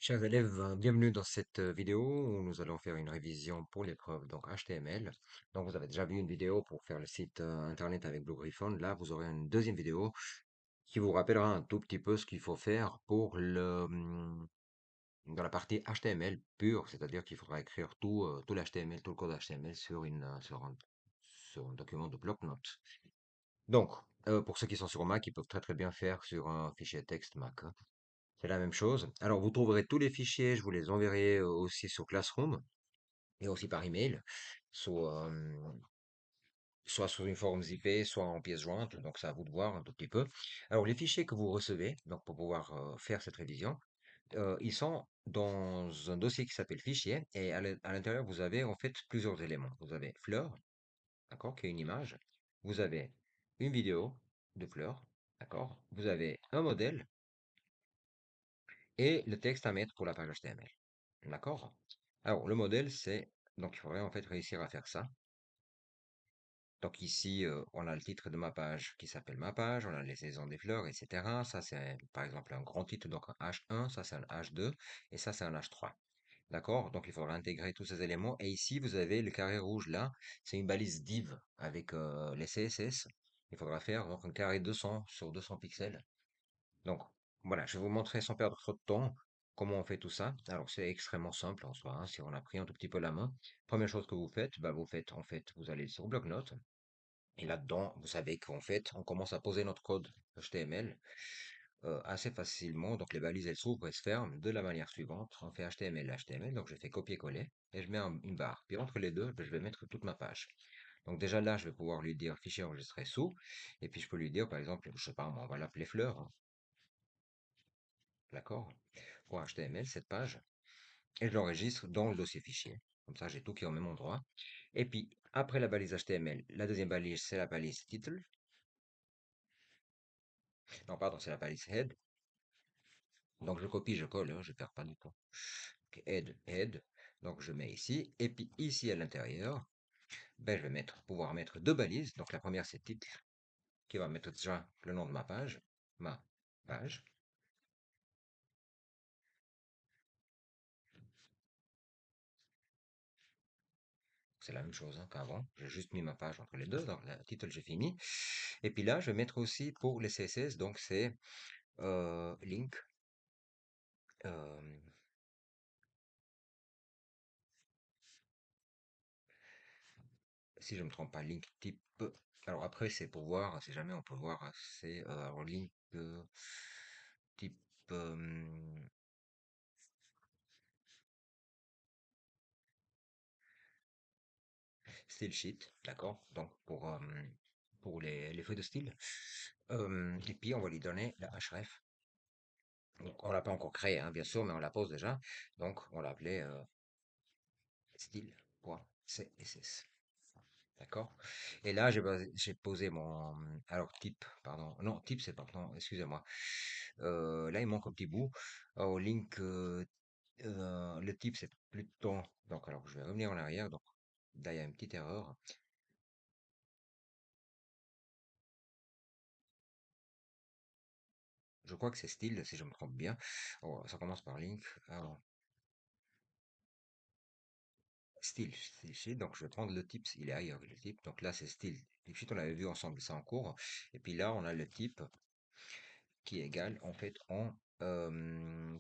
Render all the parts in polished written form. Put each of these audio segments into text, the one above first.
Chers élèves, bienvenue dans cette vidéo où nous allons faire une révision pour l'épreuve donc HTML. Donc vous avez déjà vu une vidéo pour faire le site internet avec Blue Griffon. Là, vous aurez une deuxième vidéo qui vous rappellera un tout petit peu ce qu'il faut faire pour dans la partie HTML pure, c'est-à-dire qu'il faudra écrire tout l'HTML, tout le code HTML sur un document de bloc-notes. Donc, pour ceux qui sont sur Mac, ils peuvent très très bien faire sur un fichier texte Mac, hein. C'est la même chose. Alors, vous trouverez tous les fichiers, je vous les enverrai aussi sur Classroom et aussi par email, soit, soit sous une forme zippée, soit en pièce jointe. Donc, c'est à vous de voir un tout petit peu. Alors, les fichiers que vous recevez, donc pour pouvoir faire cette révision, ils sont dans un dossier qui s'appelle fichier et à l'intérieur, vous avez en fait plusieurs éléments. Vous avez fleur, d'accord, qui est une image. Vous avez une vidéo de fleur, d'accord. Vous avez un modèle et le texte à mettre pour la page HTML. D'accord? Alors, le modèle, c'est... Donc, il faudrait en fait réussir à faire ça. Donc ici, on a le titre de ma page qui s'appelle ma page, on a les saisons des fleurs, etc. Ça, c'est par exemple un grand titre, donc un H1, ça c'est un H2, et ça c'est un H3. D'accord? Donc il faudra intégrer tous ces éléments. Et ici, vous avez le carré rouge là, c'est une balise div avec les CSS. Il faudra faire donc un carré 200 sur 200 pixels. Donc, voilà, je vais vous montrer sans perdre trop de temps comment on fait tout ça. Alors, c'est extrêmement simple en soi, hein, si on a pris un tout petit peu la main. Première chose que vous faites, bah, en fait, vous allez sur bloc-notes. Et là-dedans, vous savez qu'en fait, on commence à poser notre code HTML assez facilement. Donc, les balises, elles s'ouvrent et se ferment de la manière suivante. On fait HTML, HTML. Donc, je fais copier-coller et je mets une barre. Puis, entre les deux, je vais mettre toute ma page. Donc, déjà là, je vais pouvoir lui dire fichier enregistré sous. Et puis, je peux lui dire, par exemple, je sais pas, on va l'appeler fleur, hein. D'accord? Pour HTML, cette page, et je l'enregistre dans le dossier fichier. Comme ça, j'ai tout qui est au même endroit. Et puis, après la balise HTML, la deuxième balise, c'est la balise title. Non, pardon, c'est la balise head. Donc, je copie, je colle, hein, je ne perds pas du tout. Ok, head. Donc, je mets ici. Et puis, ici, à l'intérieur, ben, je vais pouvoir mettre deux balises. Donc, la première, c'est title, qui va mettre déjà le nom de ma page. Ma page. C'est la même chose hein, qu'avant. J'ai juste mis ma page entre les deux. Donc, le title, j'ai fini. Et puis là, je vais mettre aussi pour les CSS. Donc, c'est link. euh, si je ne me trompe pas, link type. Alors après, c'est pour voir, si jamais on peut voir, c'est alors link type style sheet, d'accord? Donc pour les feuilles de style. Et puis on va lui donner la href. Donc on l'a pas encore créé, hein, bien sûr, mais on la pose déjà. Donc on l'appelait style.css. D'accord? Et là, j'ai posé mon... Alors, type, pardon. Non, type, c'est pardon, excusez-moi. Là, il manque un petit bout. Au link, le type, c'est plutôt... Donc, alors, je vais revenir en arrière. Donc, là, il y a une petite erreur. Je crois que c'est style, si je me trompe bien. Oh, ça commence par link. Alors, style sheet. Donc, je vais prendre le type. Il est ailleurs, le type. Donc, là, c'est style. Type sheet, on l'avait vu ensemble, c'est en cours. Et puis là, on a le type qui est égal, en fait, en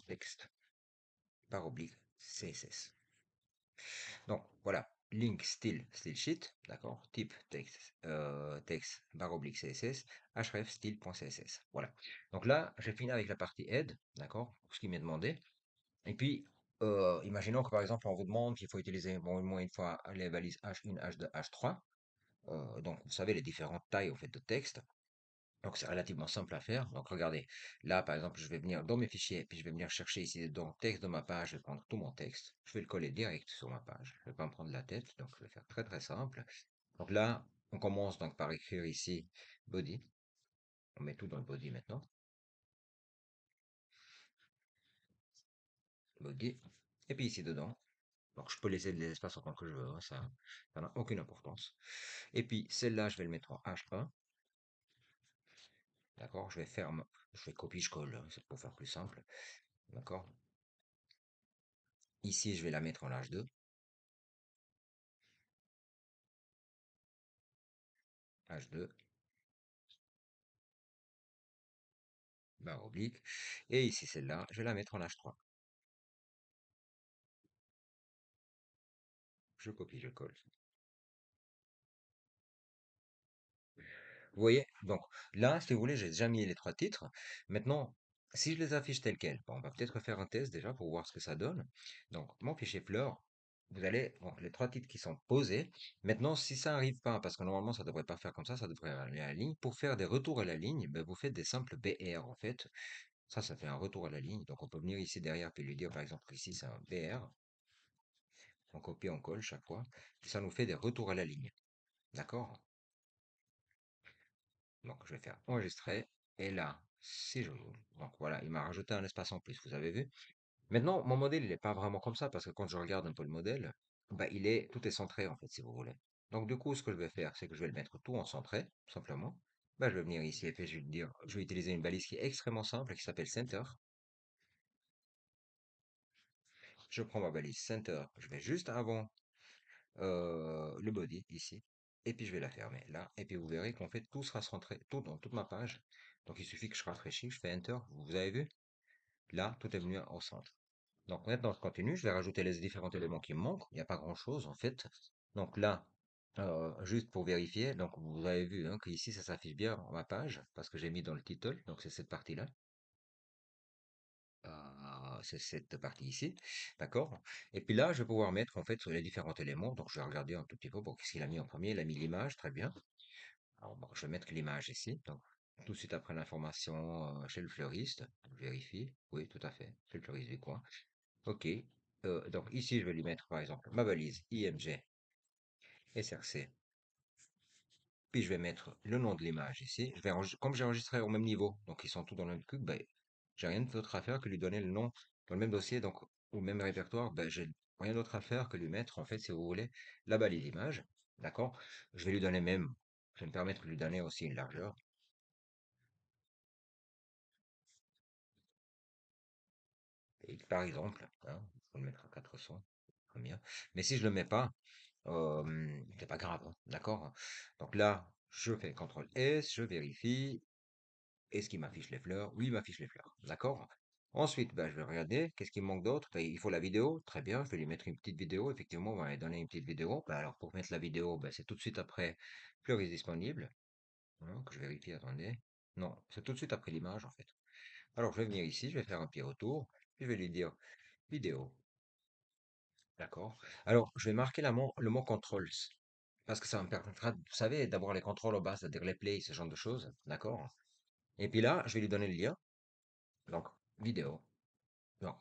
texte par oblique CSS. Donc voilà, link style sheet, d'accord, type texte barre oblique CSS, href style.css. Voilà. Donc là, j'ai fini avec la partie head, d'accord, pour ce qui m'est demandé. Et puis, imaginons que par exemple, on vous demande qu'il faut utiliser bon, au moins une fois les balises H1, H2, H3. Donc, vous savez les différentes tailles au fait de texte. Donc c'est relativement simple à faire. Donc regardez, là par exemple, je vais venir dans mes fichiers, puis je vais venir chercher ici dans le texte de ma page, je vais prendre tout mon texte, je vais le coller direct sur ma page. Je ne vais pas me prendre la tête, donc je vais faire très très simple. Donc là, on commence donc par écrire ici body. On met tout dans le body maintenant. Body. Et puis ici dedans. Donc je peux laisser de l'espace autant que je veux, hein, ça n'a aucune importance. Et puis celle-là, je vais le mettre en H1. D'accord, je vais faire, je fais copie, je colle, hein, c'est pour faire plus simple. D'accord. Ici, je vais la mettre en H2, H2, barre oblique. Et ici, celle-là, je vais la mettre en H3. Je copie, je colle. Vous voyez? Donc là, si vous voulez, j'ai déjà mis les trois titres. Maintenant, si je les affiche tels quels, bon, on va peut-être faire un test déjà pour voir ce que ça donne. Donc, mon fichier fleur, vous allez, bon, les trois titres qui sont posés. Maintenant, si ça n'arrive pas, parce que normalement, ça ne devrait pas faire comme ça devrait aller à la ligne. Pour faire des retours à la ligne, ben, vous faites des simples BR, en fait. Ça fait un retour à la ligne. Donc, on peut venir ici derrière et lui dire, par exemple, ici, c'est un BR. On copie, on colle chaque fois. Et ça nous fait des retours à la ligne. D'accord? Donc, je vais faire enregistrer. Et là, si je... Donc voilà, il m'a rajouté un espace en plus, vous avez vu? Maintenant, mon modèle, il n'est pas vraiment comme ça, parce que quand je regarde un peu le modèle, bah, tout est centré, en fait, si vous voulez. Donc, du coup, ce que je vais faire, c'est que je vais le mettre tout en centré, tout simplement. Bah, je vais venir ici et puis je vais dire, je vais utiliser une balise qui est extrêmement simple, qui s'appelle Center. Je prends ma balise Center, je vais juste avant le body, ici. Et puis, je vais la fermer, là. Et puis, vous verrez qu'en fait, tout sera centré, tout dans toute ma page. Donc, il suffit que je rafraîchisse, je fais Enter, vous avez vu? Là, tout est venu au centre. Donc maintenant, je continue, je vais rajouter les différents éléments qui me manquent. Il n'y a pas grand-chose en fait. Donc là, juste pour vérifier, donc vous avez vu hein, qu'ici ça s'affiche bien ma page, parce que j'ai mis dans le title, donc c'est cette partie-là. C'est cette partie ici, d'accord? Et puis là, je vais pouvoir mettre en fait sur les différents éléments. Donc je vais regarder un tout petit peu, bon, qu'est-ce qu'il a mis en premier? Il a mis l'image, très bien. Alors bon, je vais mettre l'image ici. Donc tout de suite après l'information chez le fleuriste, je vérifie. Oui, tout à fait, chez le fleuriste du coin. Ok. Donc ici, je vais lui mettre par exemple ma valise IMG SRC. Puis je vais mettre le nom de l'image ici. Comme j'ai enregistré au même niveau, donc ils sont tous dans le même cube, ben, j'ai rien d'autre à faire que lui donner le nom dans le même dossier, donc au même répertoire. Ben, j'ai rien d'autre à faire que lui mettre, en fait, si vous voulez, la balise image. D'accord? Je vais lui donner même, je vais me permettre de lui donner aussi une largeur. Et par exemple, hein, je vais le mettre à 400. Très bien. Mais si je le mets pas, c'est pas grave, hein, d'accord? Donc là, je fais CTRL S, je vérifie. Est-ce qu'il m'affiche les fleurs? Oui, il m'affiche les fleurs, d'accord? Ensuite, ben, je vais regarder, qu'est-ce qu'il me manque d'autre? Ben, il faut la vidéo, très bien, je vais lui mettre une petite vidéo, effectivement, on va lui donner une petite vidéo. Ben, alors, pour mettre la vidéo, ben, c'est tout de suite après Fleuris disponible. Hein, que je vérifie, attendez. Non, c'est tout de suite après l'image, en fait. Alors, je vais venir ici, je vais faire un petit retour, je vais lui dire vidéo. D'accord. Alors, je vais marquer le mot controls. Parce que ça me permettra, vous savez, d'avoir les contrôles au bas, c'est-à-dire les plays, ce genre de choses. D'accord. Et puis là, je vais lui donner le lien. Donc, vidéo. Donc,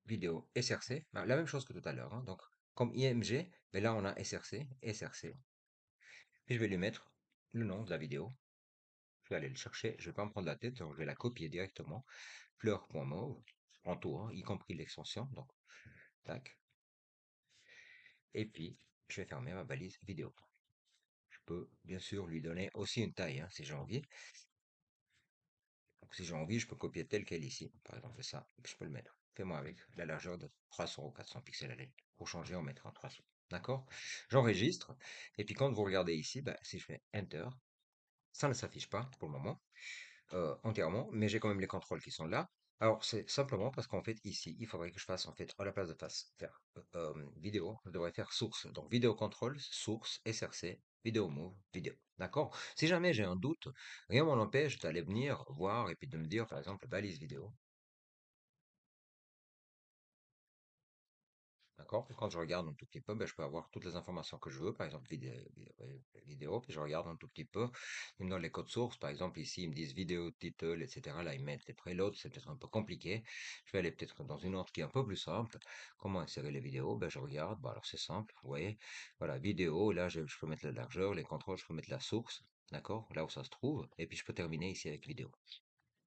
vidéo SRC. Ben, la même chose que tout à l'heure, hein. Donc, comme IMG, mais là, on a SRC, SRC. Et je vais lui mettre le nom de la vidéo. Je vais aller le chercher. Je vais pas me prendre la tête. Donc, je vais la copier directement. Fleur.mauve. En tout, hein, y compris l'extension. Donc, tac. Et puis, je vais fermer ma balise vidéo. Je peux bien sûr lui donner aussi une taille, hein, si j'ai envie. Donc si j'ai envie, je peux copier tel quel ici. Par exemple, ça, je peux le mettre. Fais-moi avec la largeur de 300 ou 400 pixels à l'année. Pour changer, on mettra en 300. D'accord? J'enregistre. Et puis quand vous regardez ici, bah, si je fais Enter, ça ne s'affiche pas pour le moment entièrement, mais j'ai quand même les contrôles qui sont là. Alors, c'est simplement parce qu'en fait, ici, il faudrait que je fasse, en fait, à la place de faire vidéo, je devrais faire source. Donc, vidéo control, source, SRC, vidéo move, vidéo. D'accord? Si jamais j'ai un doute, rien m'en empêche d'aller venir voir et puis de me dire, par exemple, balise vidéo. D'accord? Quand je regarde un tout petit peu, ben, je peux avoir toutes les informations que je veux, par exemple vidéo, puis je regarde un tout petit peu. Ils me donnent les codes sources, par exemple ici ils me disent vidéo, title, etc. Là ils mettent les préloads, c'est peut-être un peu compliqué. Je vais aller peut-être dans une autre qui est un peu plus simple. Comment insérer les vidéos? Ben, je regarde, bon, alors c'est simple, vous voyez. Voilà, vidéo, là je peux mettre la largeur, les contrôles, je peux mettre la source, d'accord? Là où ça se trouve, et puis je peux terminer ici avec vidéo.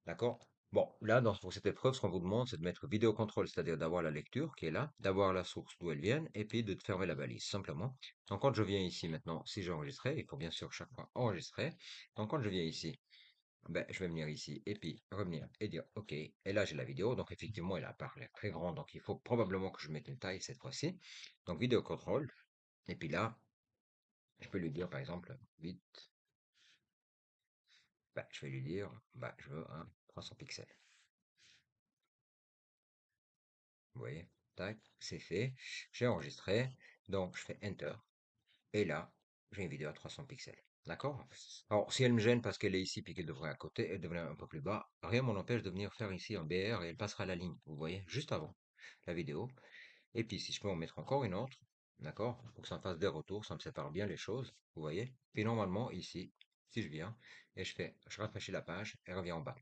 D'accord? Bon, là, pour cette épreuve, ce qu'on vous demande, c'est de mettre vidéo contrôle, c'est-à-dire d'avoir la lecture qui est là, d'avoir la source d'où elle vient, et puis de fermer la balise, simplement. Donc, quand je viens ici maintenant, si j'ai enregistré, il faut bien sûr chaque fois enregistrer. Donc, quand je viens ici, ben, je vais venir ici et puis revenir et dire OK. Et là, j'ai la vidéo. Donc, effectivement, elle apparaît très grande. Donc, il faut probablement que je mette une taille cette fois-ci. Donc, vidéo contrôle. Et puis là, je peux lui dire, par exemple, 8. Ben, je vais lui dire, ben, je veux un 300 pixels. Vous voyez? Tac, c'est fait. J'ai enregistré. Donc, je fais Enter. Et là, j'ai une vidéo à 300 pixels. D'accord? Alors, si elle me gêne parce qu'elle est ici puis qu'elle devrait à côté, elle devrait un peu plus bas, rien m'en empêche de venir faire ici un BR et elle passera la ligne. Vous voyez? Juste avant la vidéo. Et puis, si je peux en mettre encore une autre, d'accord? Pour que ça me fasse des retours, ça me sépare bien les choses. Vous voyez? Puis, normalement, ici, si je viens et je rafraîchis la page, elle revient en bas.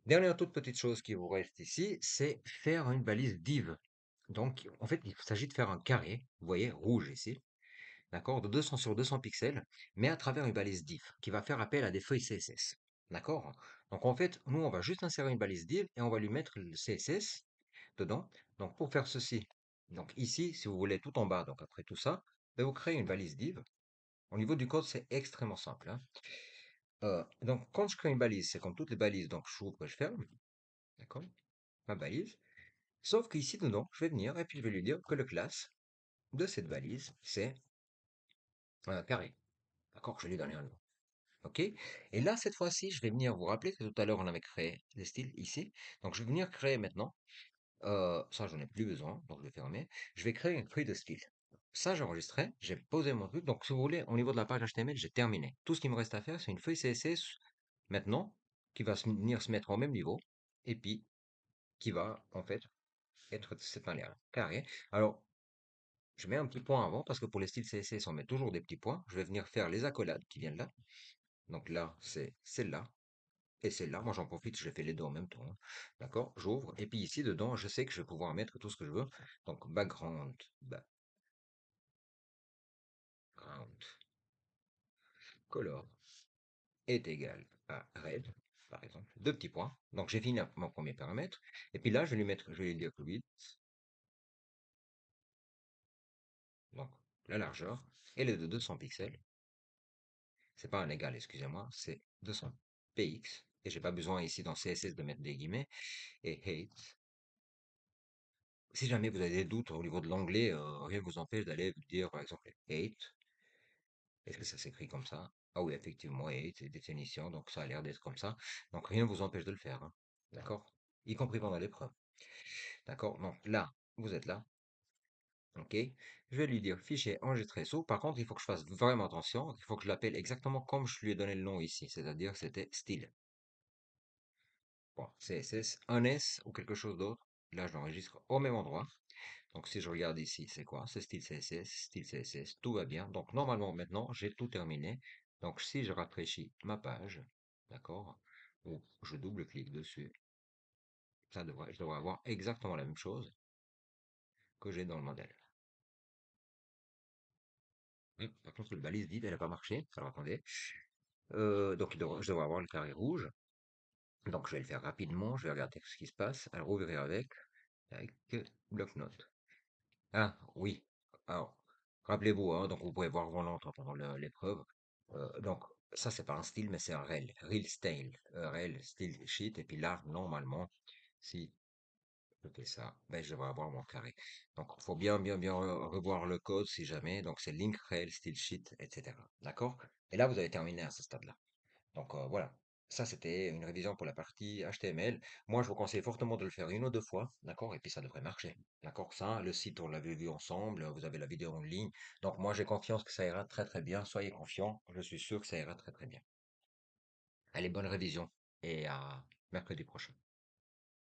Dernière toute petite chose qui vous reste ici, c'est faire une balise div. Donc, en fait, il s'agit de faire un carré, vous voyez, rouge ici, d'accord, de 200 sur 200 pixels, mais à travers une balise div, qui va faire appel à des feuilles CSS, d'accord? Donc, en fait, nous, on va juste insérer une balise div et on va lui mettre le CSS dedans. Donc, pour faire ceci, donc ici, si vous voulez tout en bas, donc après tout ça, ben, vous créez une balise div. Au niveau du code, c'est extrêmement simple, hein. Donc, quand je crée une balise, c'est comme toutes les balises, donc j'ouvre et je ferme, d'accord? Ma balise. Sauf qu'ici dedans, je vais venir et puis je vais lui dire que le classe de cette balise, c'est un carré. D'accord? Je vais lui donner un nom. OK? Et là, cette fois-ci, je vais venir vous rappeler que tout à l'heure, on avait créé des styles ici. Donc, je vais venir créer maintenant. Ça, j'en ai plus besoin. Donc, je vais fermer. Je vais créer une feuille de style. Ça, j'ai enregistré. J'ai posé mon truc. Donc, si vous voulez, au niveau de la page HTML, j'ai terminé. Tout ce qui me reste à faire, c'est une feuille CSS maintenant qui va venir se mettre au même niveau. Et puis, qui va, en fait, être de cette manière carré. Alors, je mets un petit point avant parce que pour les styles CSS, on met toujours des petits points. Je vais venir faire les accolades qui viennent là. Donc là, c'est celle-là et celle-là. Moi, j'en profite, je fais les deux en même temps, hein. D'accord? J'ouvre. Et puis ici, dedans, je sais que je vais pouvoir mettre tout ce que je veux. Donc, background color est égal à red, par exemple. Deux petits points. Donc, j'ai fini mon premier paramètre. Et puis là, je vais lui dire que 8. Donc, la largeur. Elle est de 200 pixels. C'est pas un égal, excusez-moi, c'est 200 px. Et j'ai pas besoin ici dans CSS de mettre des guillemets. Et height. Si jamais vous avez des doutes au niveau de l'anglais, rien ne vous empêche d'aller dire par exemple height. Est-ce que ça s'écrit comme ça? Ah oui, effectivement, height, c'est définition, donc ça a l'air d'être comme ça. Donc rien ne vous empêche de le faire, hein. D'accord? Y compris pendant l'épreuve. D'accord? Donc là, vous êtes là. OK? Je vais lui dire fichier enregistré sous. Par contre, il faut que je fasse vraiment attention. Il faut que je l'appelle exactement comme je lui ai donné le nom ici. C'est-à-dire, c'était style. Bon, CSS, un S ou quelque chose d'autre. Là, je l'enregistre au même endroit. Donc, si je regarde ici, c'est quoi? C'est style CSS, tout va bien. Donc, normalement, maintenant, j'ai tout terminé. Donc, si je rafraîchis ma page, d'accord, ou je double-clique dessus, je devrais avoir exactement la même chose que j'ai dans le modèle. Par contre, le balise vide, elle n'a pas marché. Alors, attendez. Donc, je devrais avoir le carré rouge. Donc, je vais le faire rapidement. Je vais regarder ce qui se passe. Alors, ouvrir avec bloc-notes. Ah, oui. Alors, rappelez-vous, hein, donc vous pouvez voir vos notes pendant l'épreuve. Donc, ça, c'est pas un style, mais c'est un rel style. Rel style sheet. Et puis là, normalement, si je fais ça, ben, je devrais avoir mon carré. Donc, il faut bien revoir le code si jamais. Donc, c'est link rel style sheet, etc. D'accord? Et là, vous avez terminé à ce stade-là. Donc voilà, ça c'était une révision pour la partie HTML. Moi, je vous conseille fortement de le faire une ou deux fois, d'accord? Et puis ça devrait marcher, d'accord? Ça, le site, on l'avait vu ensemble, vous avez la vidéo en ligne. Donc moi, j'ai confiance que ça ira très très bien. Soyez confiants, je suis sûr que ça ira très très bien. Allez, bonne révision et à mercredi prochain.